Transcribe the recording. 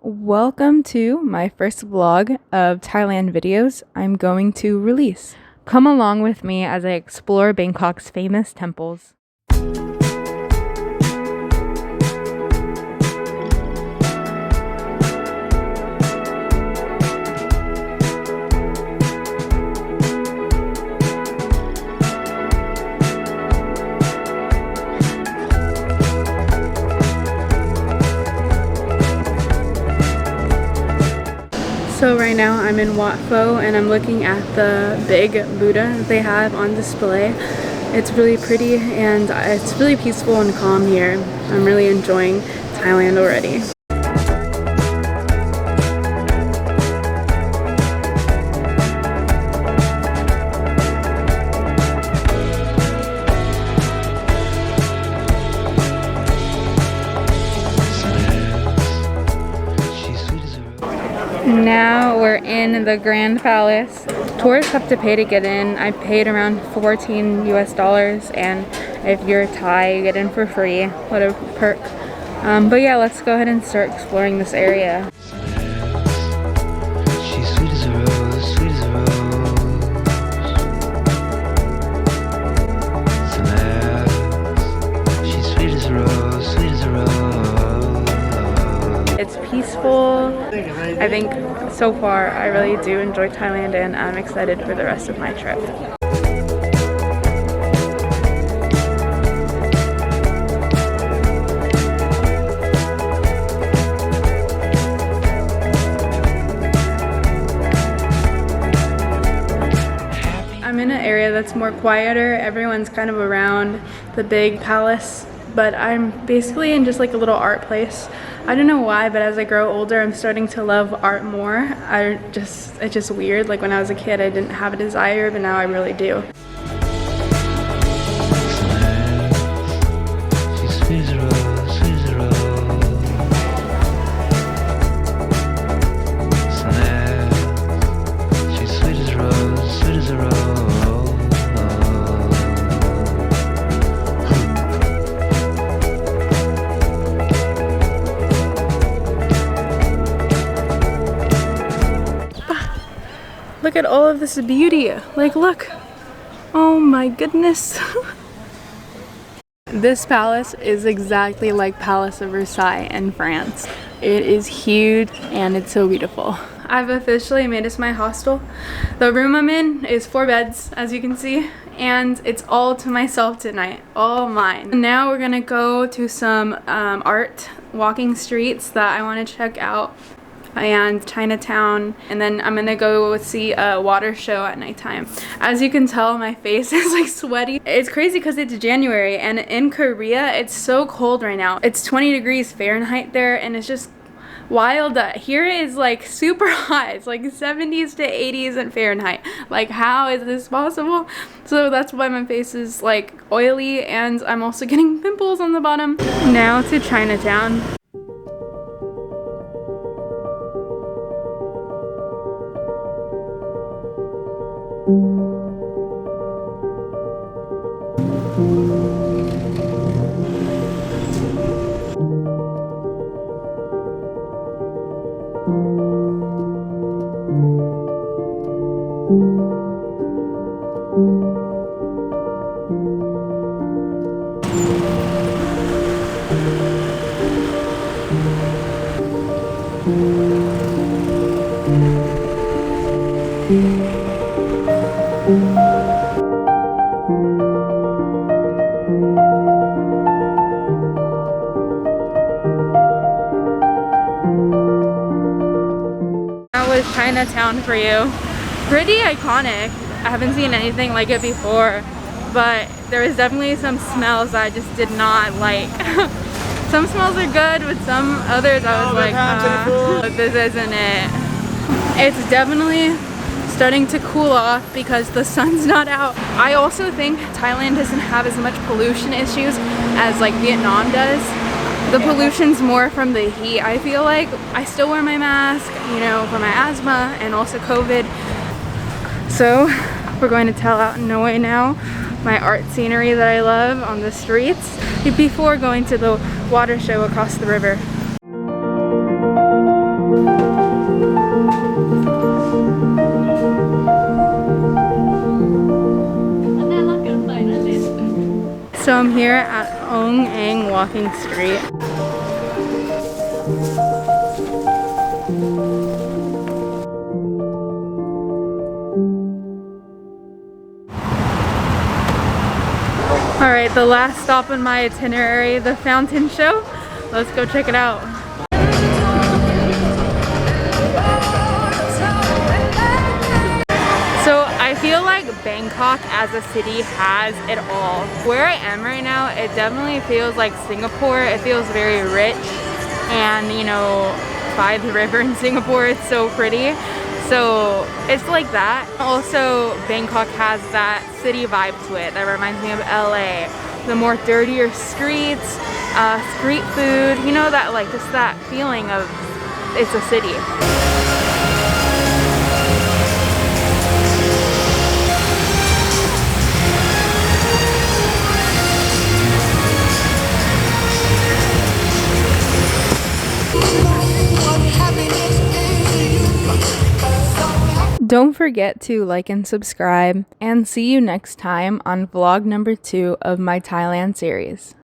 Welcome to my first vlog of Thailand videos I'm going to release. Come along with me as I explore Bangkok's famous temples. So right now I'm in Wat Pho and I'm looking at the big Buddha that they have on display. It's really pretty and it's really peaceful and calm here. I'm really enjoying Thailand already. Now we're in the Grand Palace. Tourists have to pay to get in. I paid around 14 US dollars, and if you're Thai, you get in for free. What a perk. But yeah, let's go ahead and start exploring this area. It's peaceful. I think so far I really do enjoy Thailand and I'm excited for the rest of my trip. I'm in an area that's more quieter. Everyone's kind of around the big palace, but I'm basically in just like a little art place. I don't know why, but as I grow older, I'm starting to love art more. It's just weird. Like when I was a kid, I didn't have a desire, but now I really do. Look at all of this beauty. Like, look. Oh my goodness. This palace is exactly like Palace of Versailles in France. It is huge and it's so beautiful. I've officially made it to my hostel. The room I'm in is 4 beds, as you can see, and it's all to myself tonight, all mine. Now we're gonna go to some art walking streets that I want to check out, and Chinatown, and then I'm gonna go see a water show at nighttime. As you can tell, my face is like sweaty. It's crazy because it's January and in Korea it's so cold right now. It's 20 degrees Fahrenheit there, and it's just wild. Here is like super hot. It's like 70s to 80s in Fahrenheit. Like, how is this possible? So that's why my face is like oily, and I'm also getting pimples on the bottom. Now to Chinatown. That was Chinatown for you. Pretty iconic. I haven't seen anything like it before, but there was definitely some smells that I just did not like. Some smells are good, but some others I was like, this isn't it. It's definitely starting to cool off because the sun's not out. I also think Thailand doesn't have as much pollution issues as like Vietnam does. The pollution's more from the heat. I feel like I still wear my mask, you know, for my asthma and also COVID. So we're going to Talat Noi now, my art scenery that I love on the streets, before going to the water show across the river. So I'm here at Ong Ang Walking Street. Alright, the last stop on my itinerary, the fountain show. Let's go check it out. So I feel like Bangkok as a city has it all. Where I am right now, it definitely feels like Singapore. It feels very rich, and you know, by the river in Singapore, it's so pretty. So it's like that. Also, Bangkok has that city vibe to it that reminds me of LA. The more dirtier streets, street food, you know, that like just that feeling of it's a city. Don't forget to like and subscribe, and see you next time on vlog number 2 of my Thailand series.